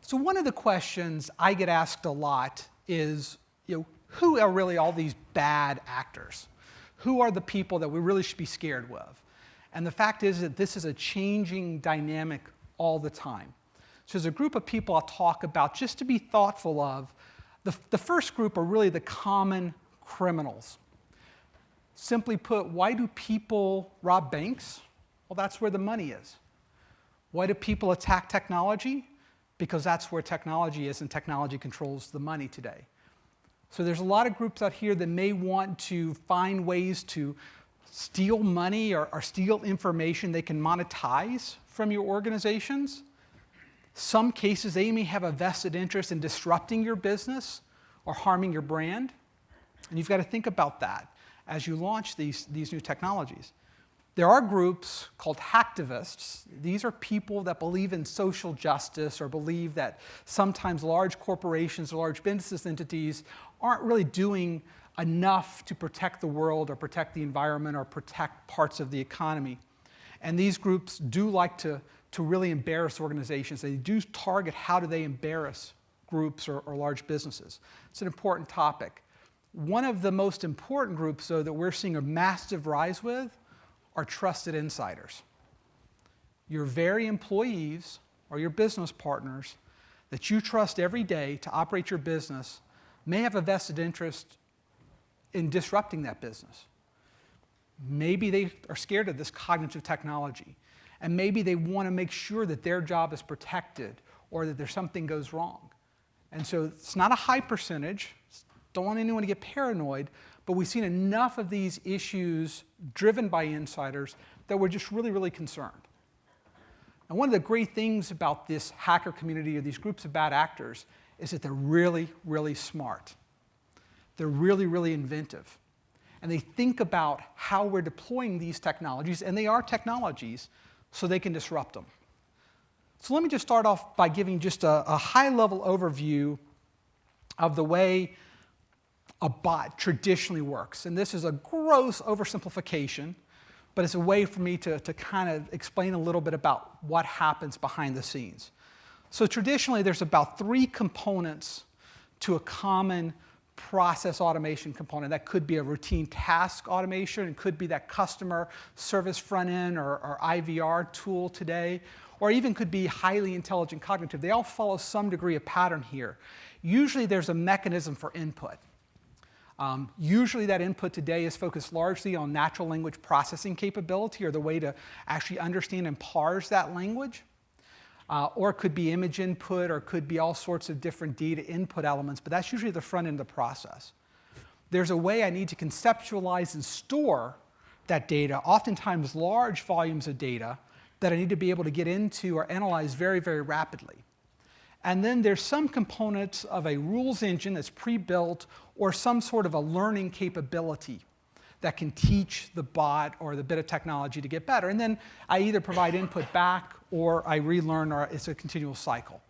So one of the questions I get asked a lot is, who are really all these bad actors? Who are the people that we really should be scared of? And the fact is that this is a changing dynamic all the time. So there's a group of people I'll talk about just to be thoughtful of. The first group are really the common criminals. Simply put, why do people rob banks? Well, that's where the money is. Why do people attack technology? Because that's where technology is, and technology controls the money today. So there's a lot of groups out here that may want to find ways to steal money or steal information they can monetize from your organizations. Some cases, they may have a vested interest in disrupting your business or harming your brand. And you've got to think about that as you launch these new technologies. There are groups called hacktivists. These are people that believe in social justice or believe that sometimes large corporations or large business entities aren't really doing enough to protect the world or protect the environment or protect parts of the economy. And these groups do like to really embarrass organizations. They do target how do they embarrass groups or large businesses. It's an important topic. One of the most important groups, though, that we're seeing a massive rise with are trusted insiders. Your very employees or your business partners that you trust every day to operate your business may have a vested interest in disrupting that business. Maybe they are scared of this cognitive technology, and maybe they want to make sure that their job is protected or that something goes wrong. And so it's not a high percentage. Don't want anyone to get paranoid, but we've seen enough of these issues driven by insiders that we're just really, really concerned. And one of the great things about this hacker community or these groups of bad actors is that they're really, really smart. They're really, really inventive. And they think about how we're deploying these technologies, and they are technologies, so they can disrupt them. So let me just start off by giving just a high-level overview of the way a bot traditionally works. And this is a gross oversimplification, but it's a way for me to kind of explain a little bit about what happens behind the scenes. So traditionally, there's about 3 components to a common process automation component. That could be a routine task automation. It could be that customer service front end or IVR tool today, or even could be highly intelligent cognitive. They all follow some degree of pattern here. Usually, there's a mechanism for input. Usually that input today is focused largely on natural language processing capability or the way to actually understand and parse that language. Or it could be image input, or it could be all sorts of different data input elements, but that's usually the front end of the process. There's a way I need to conceptualize and store that data, oftentimes large volumes of data, that I need to be able to get into or analyze very, very rapidly. And then there's some components of a rules engine that's pre-built or some sort of a learning capability that can teach the bot or the bit of technology to get better. And then I either provide input back or I relearn, or it's a continual cycle.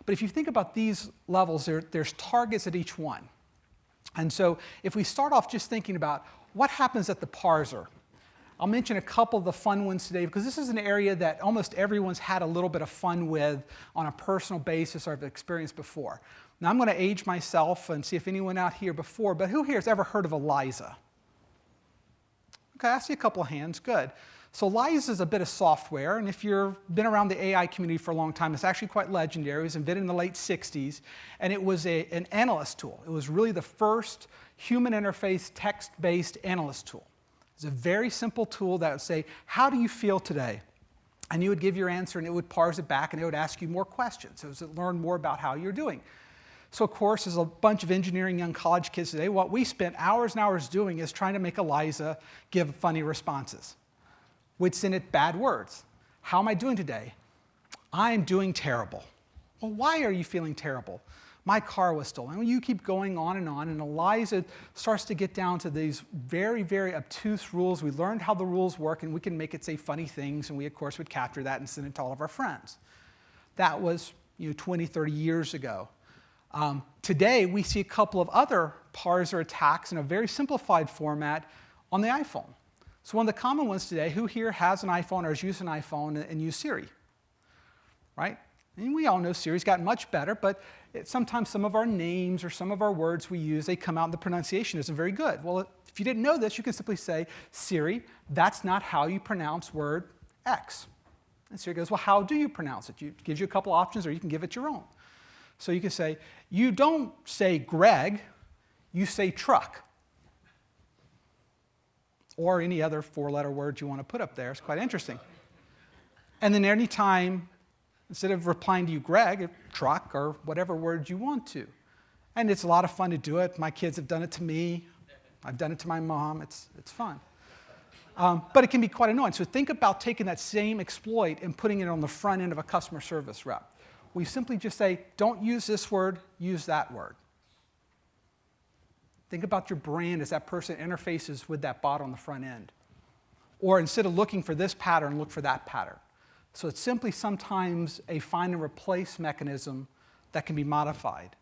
But if you think about these levels, there's targets at each one. And so if we start off just thinking about what happens at the parser, I'll mention a couple of the fun ones today because this is an area that almost everyone's had a little bit of fun with on a personal basis or have experienced before. Now I'm going to age myself and see if anyone out here before, but who here has ever heard of Eliza? Okay, I see a couple of hands, good. So Eliza is a bit of software, and if you've been around the AI community for a long time, it's actually quite legendary. It was invented in the late 60s, and it was an analyst tool. It was really the first human interface text-based analyst tool. It's a very simple tool that would say, how do you feel today? And you would give your answer, and it would parse it back, and it would ask you more questions. So it would learn more about how you're doing. So of course, as a bunch of engineering young college kids today, what we spent hours and hours doing is trying to make Eliza give funny responses. We'd send it bad words. How am I doing today? I'm doing terrible. Well, why are you feeling terrible? My car was stolen. Well, you keep going on, and Eliza starts to get down to these very, very obtuse rules. We learned how the rules work, and we can make it say funny things, and we, of course, would capture that and send it to all of our friends. That was 20, 30 years ago. Today, we see a couple of other parser attacks in a very simplified format on the iPhone. So one of the common ones today, who here has an iPhone or has used an iPhone and used Siri? Right? And we all know Siri's gotten much better, but sometimes some of our names or some of our words we use, they come out and the pronunciation isn't very good. Well, if you didn't know this, you can simply say, Siri, that's not how you pronounce word X. And Siri goes, well, how do you pronounce it? It gives you a couple options, or you can give it your own. So you can say, you don't say Greg, you say truck. Or any other four-letter word you want to put up there. It's quite interesting. And then anytime, instead of replying to you, Greg, truck, or whatever word you want to. And it's a lot of fun to do it. My kids have done it to me. I've done it to my mom. It's fun. But it can be quite annoying. So think about taking that same exploit and putting it on the front end of a customer service rep. We simply just say, don't use this word, use that word. Think about your brand as that person interfaces with that bot on the front end. Or instead of looking for this pattern, look for that pattern. So it's simply sometimes a find and replace mechanism that can be modified.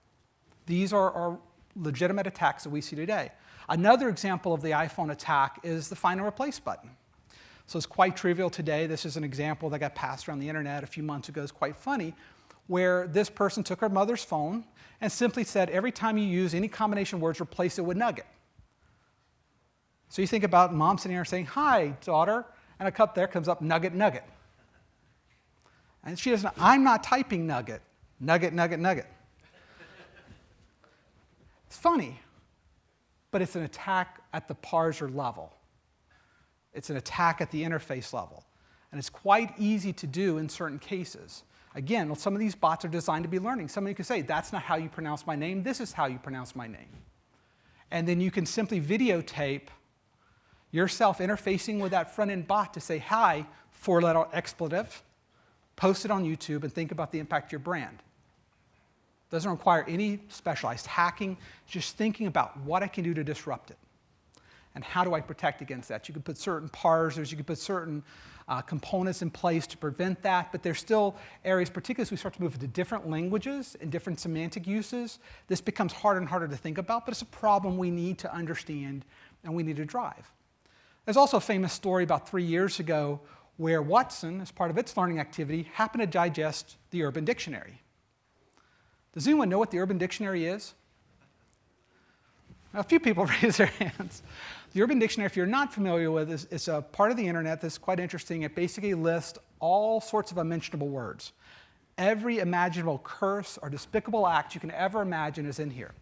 These are legitimate attacks that we see today. Another example of the iPhone attack is the find and replace button. So it's quite trivial today. This is an example that got passed around the internet a few months ago. It's quite funny, where this person took her mother's phone and simply said, every time you use any combination of words, replace it with nugget. So you think about mom sitting here saying, hi, daughter, and a cup there comes up nugget, nugget. And she doesn't, I'm not typing nugget, nugget, nugget, nugget. It's funny, but it's an attack at the parser level. It's an attack at the interface level. And it's quite easy to do in certain cases. Again, some of these bots are designed to be learning. Somebody can say, that's not how you pronounce my name, this is how you pronounce my name. And then you can simply videotape yourself interfacing with that front-end bot to say, hi, four-letter expletive, post it on YouTube, and think about the impact of your brand. Doesn't require any specialized hacking, just thinking about what I can do to disrupt it. And how do I protect against that? You can put certain parsers, you can put certain components in place to prevent that, but there's still areas, particularly as we start to move into different languages and different semantic uses, this becomes harder and harder to think about, but it's a problem we need to understand and we need to drive. There's also a famous story about 3 years ago where Watson, as part of its learning activity, happened to digest the Urban Dictionary. Does anyone know what the Urban Dictionary is? A few people raise their hands. The Urban Dictionary, if you're not familiar with it, is a part of the internet that's quite interesting. It basically lists all sorts of unmentionable words. Every imaginable curse or despicable act you can ever imagine is in here.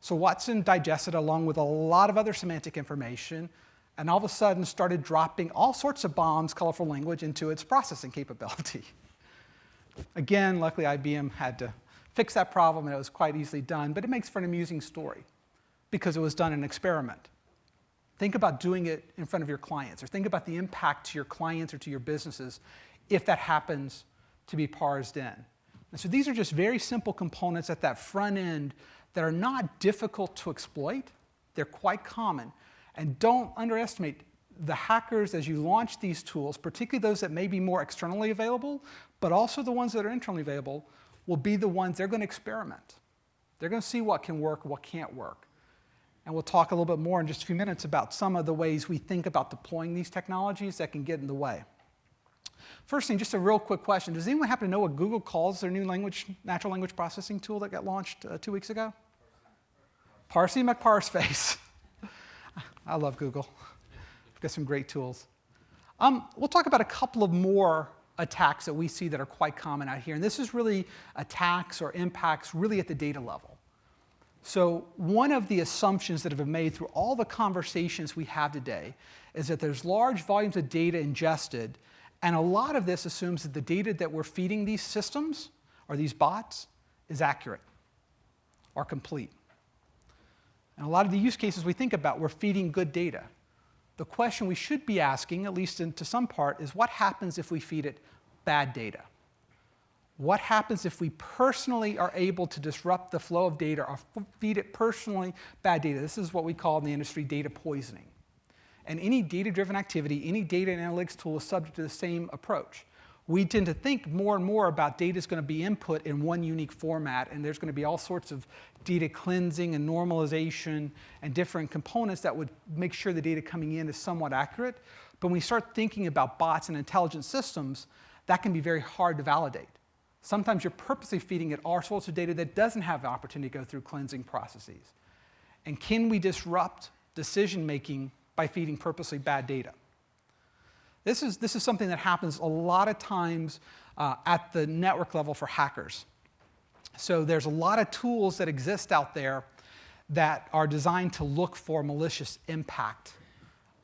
So Watson digested along with a lot of other semantic information, and all of a sudden started dropping all sorts of bombs, colorful language, into its processing capability. Again, luckily IBM had to fix that problem, and it was quite easily done, but it makes for an amusing story because it was done in an experiment. Think about doing it in front of your clients, or think about the impact to your clients or to your businesses if that happens to be parsed in. And so these are just very simple components at that front end that are not difficult to exploit. They're quite common. And don't underestimate the hackers as you launch these tools, particularly those that may be more externally available, but also the ones that are internally available, will be the ones they're going to experiment. They're going to see what can work, what can't work. And we'll talk a little bit more in just a few minutes about some of the ways we think about deploying these technologies that can get in the way. First thing, just a real quick question. Does anyone happen to know what Google calls their new natural language processing tool that got launched 2 weeks ago? Parsey McParseface. I love Google. We've got some great tools. We'll talk about a couple of more attacks that we see that are quite common out here. And this is really attacks or impacts really at the data level. So one of the assumptions that have been made through all the conversations we have today is that there's large volumes of data ingested, and a lot of this assumes that the data that we're feeding these systems or these bots is accurate or complete. And a lot of the use cases we think about, we're feeding good data. The question we should be asking, at least to some part, is what happens if we feed it bad data? What happens if we personally are able to disrupt the flow of data or feed it personally bad data? This is what we call in the industry data poisoning. And any data-driven activity, any data and analytics tool is subject to the same approach. We tend to think more and more about data is going to be input in one unique format, and there's going to be all sorts of data cleansing and normalization and different components that would make sure the data coming in is somewhat accurate. But when we start thinking about bots and intelligent systems, that can be very hard to validate. Sometimes you're purposely feeding it all sorts of data that doesn't have the opportunity to go through cleansing processes. And can we disrupt decision-making by feeding purposely bad data? This is something that happens a lot of times at the network level for hackers. So there's a lot of tools that exist out there that are designed to look for malicious impact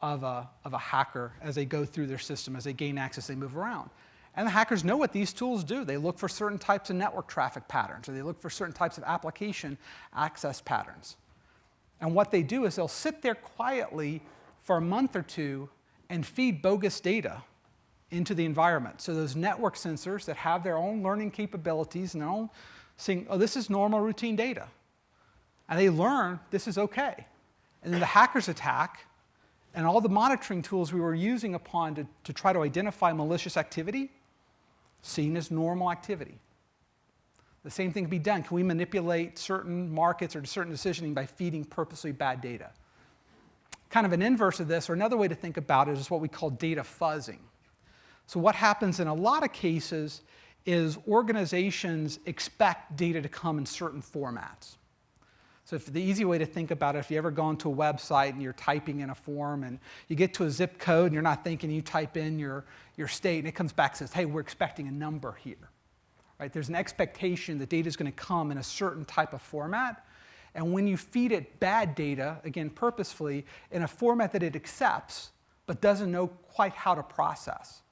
of a hacker as they go through their system, as they gain access, they move around. And the hackers know what these tools do. They look for certain types of network traffic patterns, or they look for certain types of application access patterns. And what they do is they'll sit there quietly for a month or two and feed bogus data into the environment. So those network sensors that have their own learning capabilities and their own saying, oh, this is normal routine data. And they learn this is okay. And then the hackers attack, and all the monitoring tools we were using upon to try to identify malicious activity, seen as normal activity. The same thing can be done. Can we manipulate certain markets or certain decisioning by feeding purposely bad data? Kind of an inverse of this, or another way to think about it, is what we call data fuzzing. So what happens in a lot of cases is organizations expect data to come in certain formats. So if the easy way to think about it, if you ever go onto a website and you're typing in a form and you get to a zip code and you're not thinking, you type in your state and it comes back and says, hey, we're expecting a number here. Right? There's an expectation that data is going to come in a certain type of format. And when you feed it bad data, again, purposefully, in a format that it accepts but doesn't know quite how to process.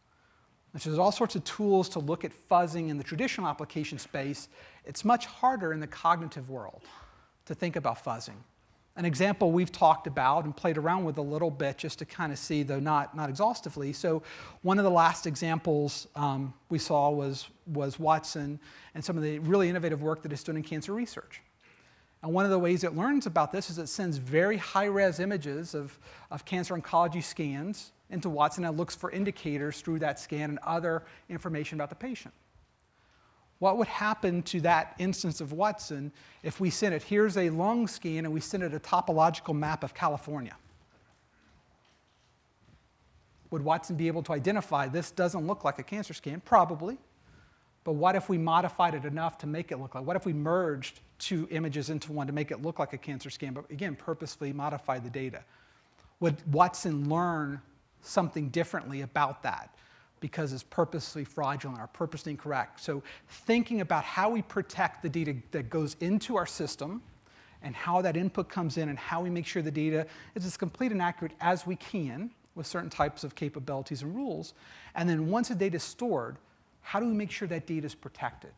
And so there's all sorts of tools to look at fuzzing in the traditional application space. It's much harder in the cognitive world to think about fuzzing. An example we've talked about and played around with a little bit just to kind of see, though not exhaustively. So one of the last examples we saw was Watson and some of the really innovative work that it's doing in cancer research. And one of the ways it learns about this is it sends very high-res images of cancer oncology scans into Watson and looks for indicators through that scan and other information about the patient. What would happen to that instance of Watson if we sent it, here's a lung scan, and we sent it a topological map of California? Would Watson be able to identify this doesn't look like a cancer scan? Probably. But what if we modified it enough to make it look like? What if we merged two images into one to make it look like a cancer scan, but again, purposefully modify the data? Would Watson learn something differently about that because it's purposely fraudulent or purposely incorrect? So thinking about how we protect the data that goes into our system and how that input comes in and how we make sure the data is as complete and accurate as we can with certain types of capabilities and rules. And then once the data is stored, how do we make sure that data is protected?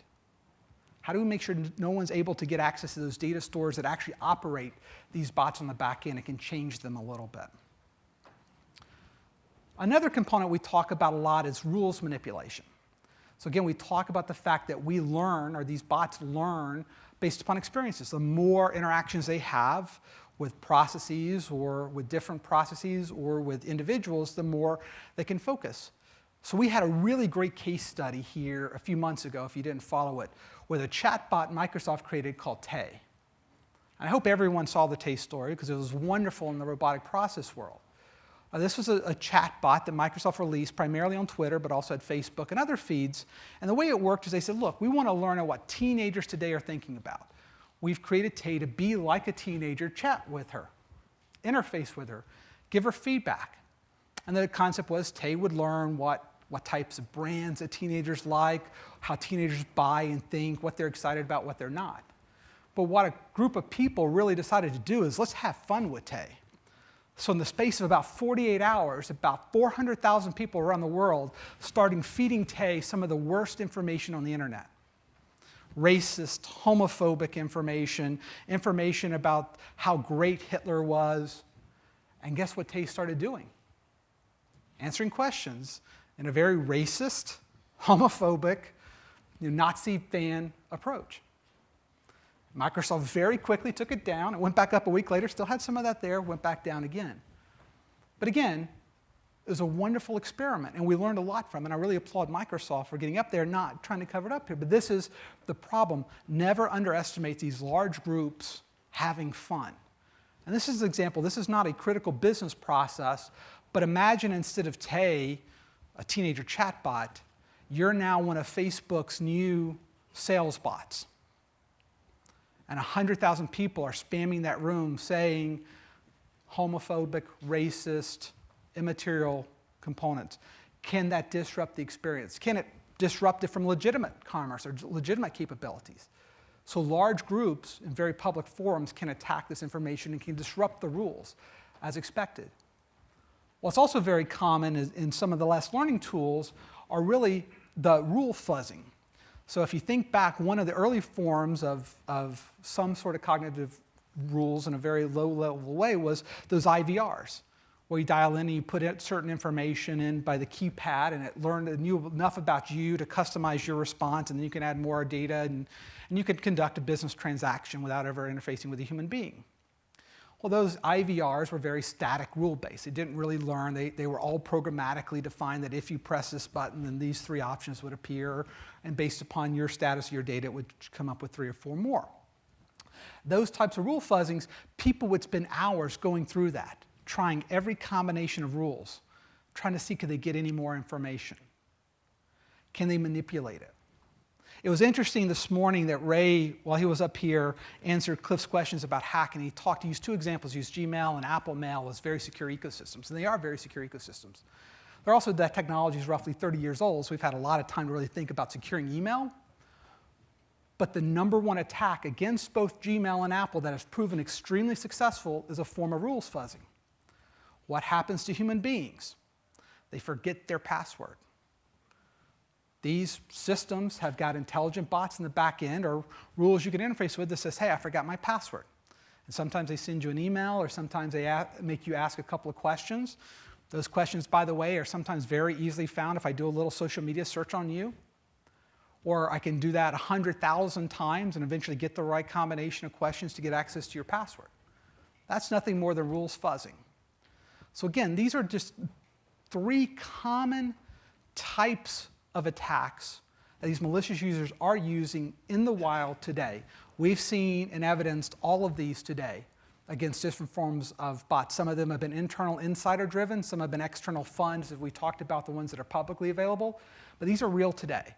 How do we make sure no one's able to get access to those data stores that actually operate these bots on the back end and can change them a little bit? Another component we talk about a lot is rules manipulation. So again, we talk about the fact that we learn, or these bots learn, based upon experiences. The more interactions they have with processes or with different processes or with individuals, the more they can focus. So we had a really great case study here a few months ago, if you didn't follow it, with a chatbot Microsoft created called Tay. And I hope everyone saw the Tay story because it was wonderful in the robotic process world. This was a chatbot that Microsoft released primarily on Twitter, but also at Facebook and other feeds. And the way it worked is they said, look, we want to learn what teenagers today are thinking about. We've created Tay to be like a teenager, chat with her, interface with her, give her feedback. And the concept was Tay would learn what types of brands that teenagers like, how teenagers buy and think, what they're excited about, what they're not. But what a group of people really decided to do is let's have fun with Tay. So in the space of about 48 hours, about 400,000 people around the world started feeding Tay some of the worst information on the internet. Racist, homophobic information, information about how great Hitler was. And guess what Tay started doing? Answering questions in a very racist, homophobic, Nazi fan approach. Microsoft very quickly took it down. It went back up a week later, still had some of that there, went back down again. But again, it was a wonderful experiment, and we learned a lot from it. And I really applaud Microsoft for getting up there, not trying to cover it up here. But this is the problem. Never underestimate these large groups having fun. And this is an example. This is not a critical business process, but imagine instead of Tay, a teenager chatbot, you're now one of Facebook's new sales bots. And 100,000 people are spamming that room saying homophobic, racist, immaterial components. Can that disrupt the experience? Can it disrupt it from legitimate commerce or legitimate capabilities? So large groups in very public forums can attack this information and can disrupt the rules as expected. What's also very common is in some of the less learning tools are really the rule fuzzing. So if you think back, one of the early forms of some sort of cognitive rules in a very low-level way was those IVRs, where you dial in and you put certain information in by the keypad, and it knew enough about you to customize your response, and then you can add more data, and you could conduct a business transaction without ever interfacing with a human being. Well, those IVRs were very static rule-based. They didn't really learn. They were all programmatically defined that if you press this button, then these 3 options would appear, and based upon your status of your data, it would come up with 3 or 4 more. Those types of rule fuzzings, people would spend hours going through that, trying every combination of rules, trying to see could they get any more information. Can they manipulate it? It was interesting this morning that Ray, while he was up here, answered Cliff's questions about hacking. He used 2 examples. He used Gmail and Apple Mail as very secure ecosystems, and they are very secure ecosystems. They're also, that technology is roughly 30 years old, so we've had a lot of time to really think about securing email. But the #1 attack against both Gmail and Apple that has proven extremely successful is a form of rules fuzzing. What happens to human beings? They forget their password. These systems have got intelligent bots in the back end or rules you can interface with that says, hey, I forgot my password. And sometimes they send you an email, or sometimes they make you ask a couple of questions. Those questions, by the way, are sometimes very easily found if I do a little social media search on you. Or I can do that 100,000 times and eventually get the right combination of questions to get access to your password. That's nothing more than rules fuzzing. So again, these are just 3 common types of attacks that these malicious users are using in the wild today. We've seen and evidenced all of these today against different forms of bots. Some of them have been internal insider-driven, some have been external funds, as we talked about, the ones that are publicly available, but these are real today.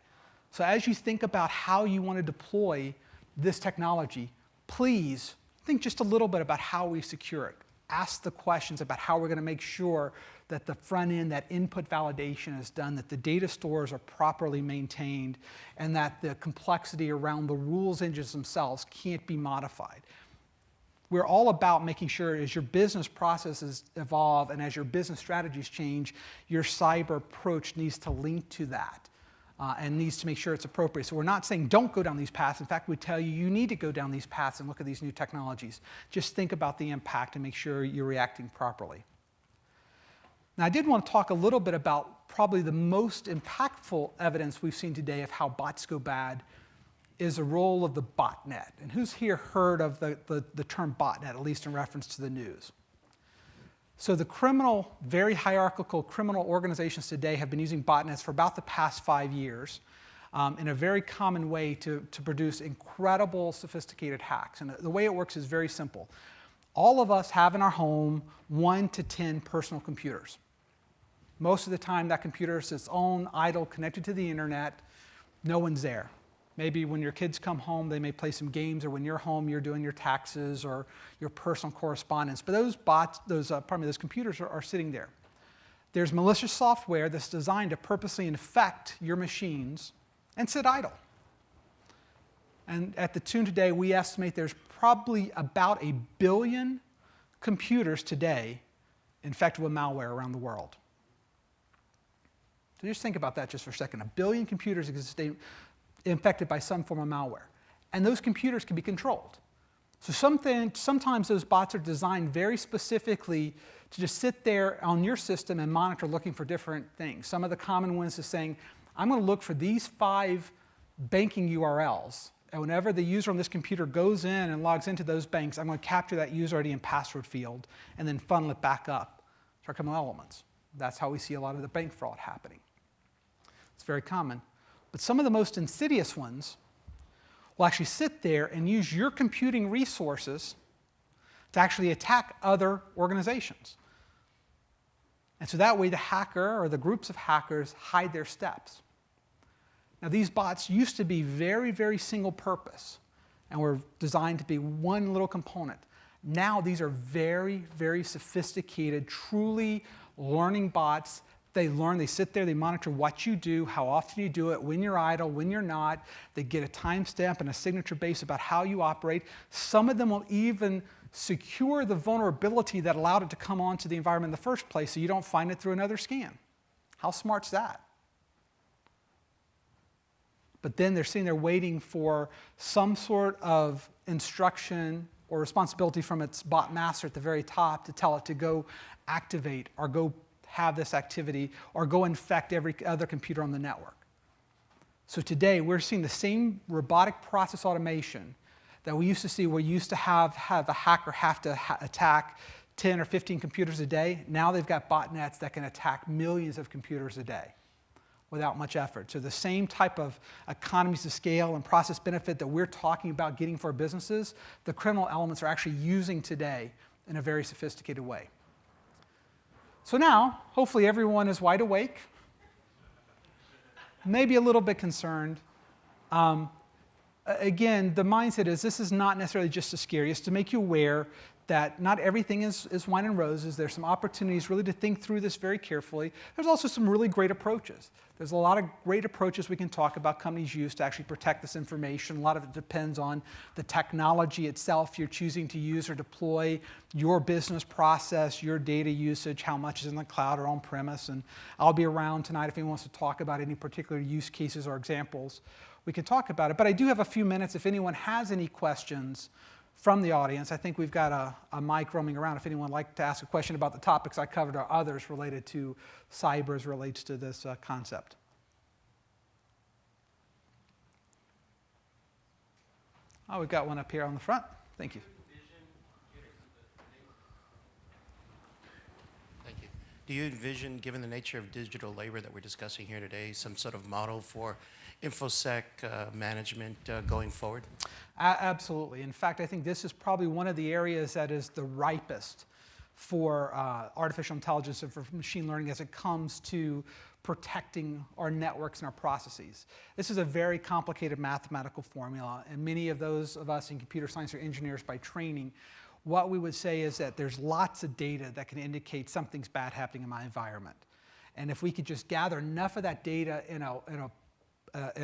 So as you think about how you want to deploy this technology, please think just a little bit about how we secure it. Ask the questions about how we're going to make sure that the front end, that input validation is done, that the data stores are properly maintained, and that the complexity around the rules engines themselves can't be modified. We're all about making sure as your business processes evolve and as your business strategies change, your cyber approach needs to link to that. And needs to make sure it's appropriate. So we're not saying don't go down these paths. In fact, we tell you you need to go down these paths and look at these new technologies. Just think about the impact and make sure you're reacting properly. Now, I did want to talk a little bit about probably the most impactful evidence we've seen today of how bots go bad is the role of the botnet. And who's here heard of the term botnet, at least in reference to the news? So the very hierarchical criminal organizations today have been using botnets for about the past 5 years in a very common way to produce incredible sophisticated hacks. And the way it works is very simple. All of us have in our home 1 to 10 personal computers. Most of the time that computer is its own, idle, connected to the internet. No one's there. Maybe when your kids come home, they may play some games, or when you're home, you're doing your taxes or your personal correspondence. But those computers are sitting there. There's malicious software that's designed to purposely infect your machines and sit idle. And at the tune today, we estimate there's probably about 1 billion computers today infected with malware around the world. So just think about that just for a second. 1 billion computers exist today infected by some form of malware. And those computers can be controlled. So sometimes those bots are designed very specifically to just sit there on your system and monitor looking for different things. Some of the common ones is saying, I'm going to look for these 5 banking URLs. And whenever the user on this computer goes in and logs into those banks, I'm going to capture that user ID and password field and then funnel it back up to our criminal elements. That's how we see a lot of the bank fraud happening. It's very common. But some of the most insidious ones will actually sit there and use your computing resources to actually attack other organizations. And so that way the hacker or the groups of hackers hide their steps. Now, these bots used to be very, very single purpose and were designed to be one little component. Now, these are very, very sophisticated, truly learning bots. They learn, they sit there, they monitor what you do, how often you do it, when you're idle, when you're not. They get a timestamp and a signature base about how you operate. Some of them will even secure the vulnerability that allowed it to come onto the environment in the first place so you don't find it through another scan. How smart's that? But then they're sitting there waiting for some sort of instruction or responsibility from its bot master at the very top to tell it to go activate or go have this activity or go infect every other computer on the network. So today we're seeing the same robotic process automation that we used to see where you used to have a hacker have to attack 10 or 15 computers a day. Now they've got botnets that can attack millions of computers a day without much effort. So the same type of economies of scale and process benefit that we're talking about getting for businesses, the criminal elements are actually using today in a very sophisticated way. So now, hopefully everyone is wide awake, maybe a little bit concerned. Again, the mindset is this is not necessarily just to scare you, it's to make you aware that not everything is wine and roses. There's some opportunities really to think through this very carefully. There's also some really great approaches. There's a lot of great approaches we can talk about companies use to actually protect this information. A lot of it depends on the technology itself you're choosing to use or deploy, your business process, your data usage, how much is in the cloud or on-premise. And I'll be around tonight if anyone wants to talk about any particular use cases or examples. We can talk about it. But I do have a few minutes if anyone has any questions from the audience. I think we've got a mic roaming around if anyone would like to ask a question about the topics I covered or others related to cyber as relates to this concept. Oh, we've got one up here on the front. Thank you. Thank you. Do you envision, given the nature of digital labor that we're discussing here today, some sort of model for InfoSec management going forward? Absolutely. In fact, I think this is probably one of the areas that is the ripest for artificial intelligence and for machine learning as it comes to protecting our networks and our processes. This is a very complicated mathematical formula, and many of those of us in computer science are engineers by training. What we would say is that there's lots of data that can indicate something's bad happening in my environment. And if we could just gather enough of that data in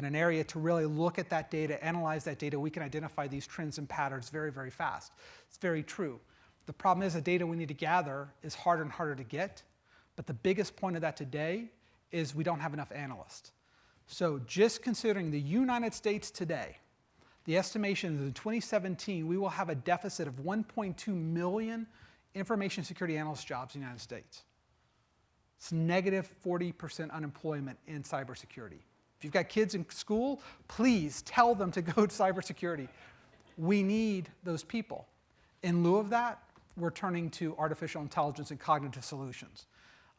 an area to really look at that data, analyze that data, we can identify these trends and patterns very, very fast. It's very true. The problem is the data we need to gather is harder and harder to get, but the biggest point of that today is we don't have enough analysts. So just considering the United States today, the estimation is in 2017 we will have a deficit of 1.2 million information security analyst jobs in the United States. It's negative 40% unemployment in cybersecurity. If you've got kids in school, please tell them to go to cybersecurity. We need those people. In lieu of that, we're turning to artificial intelligence and cognitive solutions.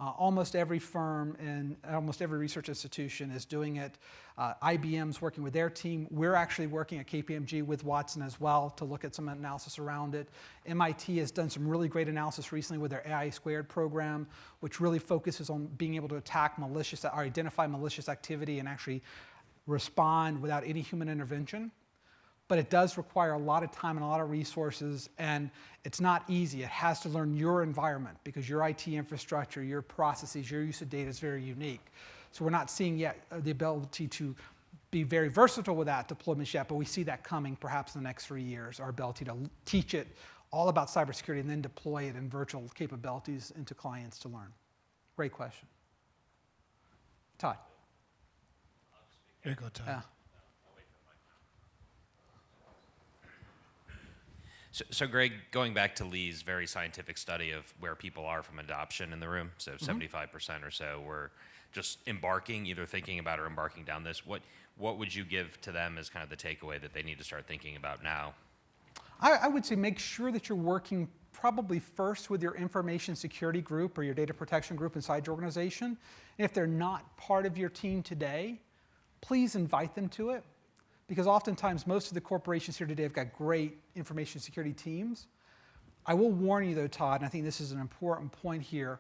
Almost every firm and almost every research institution is doing it. IBM's working with their team. We're actually working at KPMG with Watson as well to look at some analysis around it. MIT has done some really great analysis recently with their AI Squared program, which really focuses on being able to attack malicious or identify malicious activity and actually respond without any human intervention. But it does require a lot of time and a lot of resources, and it's not easy. It has to learn your environment because your IT infrastructure, your processes, your use of data is very unique. So we're not seeing yet the ability to be very versatile with that deployments yet, but we see that coming perhaps in the next 3 years, our ability to teach it all about cybersecurity and then deploy it in virtual capabilities into clients to learn. Great question. Todd. Here you go, Todd. Yeah. So Greg, going back to Lee's very scientific study of where people are from adoption in the room, so 75% or so were just embarking, either thinking about or embarking down this. What would you give to them as kind of the takeaway that they need to start thinking about now? I would say make sure that you're working probably first with your information security group or your data protection group inside your organization. And if they're not part of your team today, please invite them to it. Because oftentimes, most of the corporations here today have got great information security teams. I will warn you, though, Todd, and I think this is an important point here.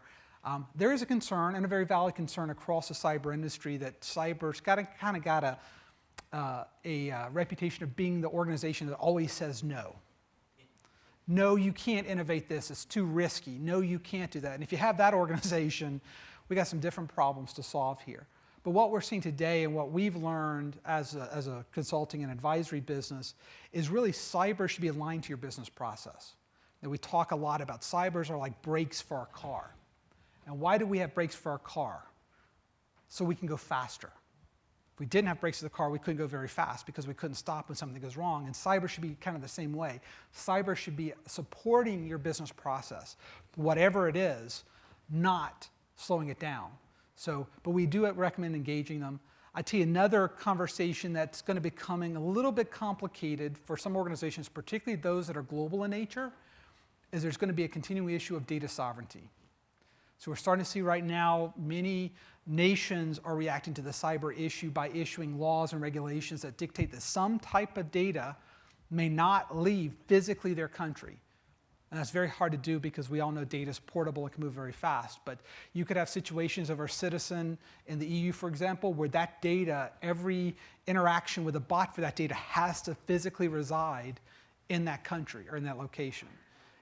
There is a concern, and a very valid concern across the cyber industry, that cyber's got a reputation of being the organization that always says no. No, you can't innovate this. It's too risky. No, you can't do that. And if you have that organization, we got some different problems to solve here. But what we're seeing today and what we've learned as a consulting and advisory business is really cyber should be aligned to your business process. And we talk a lot about cybers are like brakes for our car. And why do we have brakes for our car? So we can go faster. If we didn't have brakes for the car, we couldn't go very fast because we couldn't stop when something goes wrong. And cyber should be kind of the same way. Cyber should be supporting your business process, whatever it is, not slowing it down. But we do recommend engaging them. I tell you another conversation that's going to be becoming a little bit complicated for some organizations, particularly those that are global in nature, is there's going to be a continuing issue of data sovereignty. So we're starting to see right now many nations are reacting to the cyber issue by issuing laws and regulations that dictate that some type of data may not leave physically their country. And that's very hard to do because we all know data is portable and can move very fast. But you could have situations of our citizen in the EU, for example, where that data, every interaction with a bot for that data has to physically reside in that country or in that location.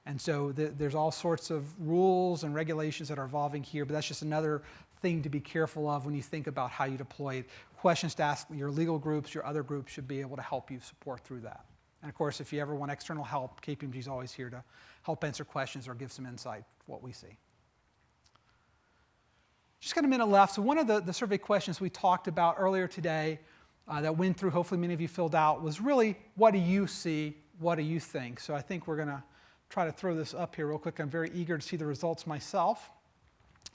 And so there's all sorts of rules and regulations that are evolving here, but that's just another thing to be careful of when you think about how you deploy it. Questions to ask your legal groups, your other groups should be able to help you support through that. And of course, if you ever want external help, KPMG is always here to help answer questions or give some insight to what we see. Just got a minute left. So one of the survey questions we talked about earlier today that went through, hopefully many of you filled out, was really, what do you see? What do you think? So I think we're going to try to throw this up here real quick. I'm very eager to see the results myself.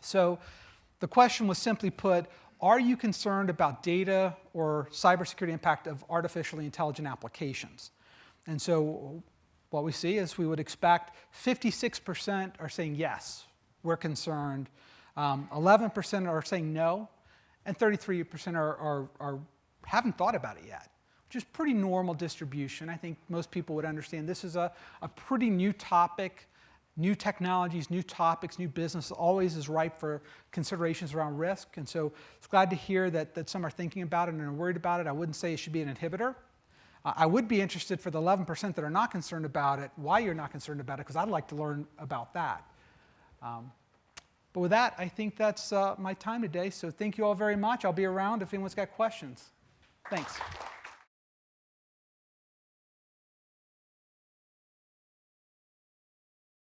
So the question was simply put, are you concerned about data or cybersecurity impact of artificially intelligent applications? And so what we see is we would expect 56% are saying yes, we're concerned. 11% are saying no, and 33% haven't thought about it yet, which is pretty normal distribution. I think most people would understand this is a pretty new topic. New technologies, new topics, new business always is ripe for considerations around risk. And so it's glad to hear that some are thinking about it and are worried about it. I wouldn't say it should be an inhibitor. I would be interested for the 11% that are not concerned about it, why you're not concerned about it, because I'd like to learn about that. But with that, I think that's my time today. So thank you all very much. I'll be around if anyone's got questions. Thanks.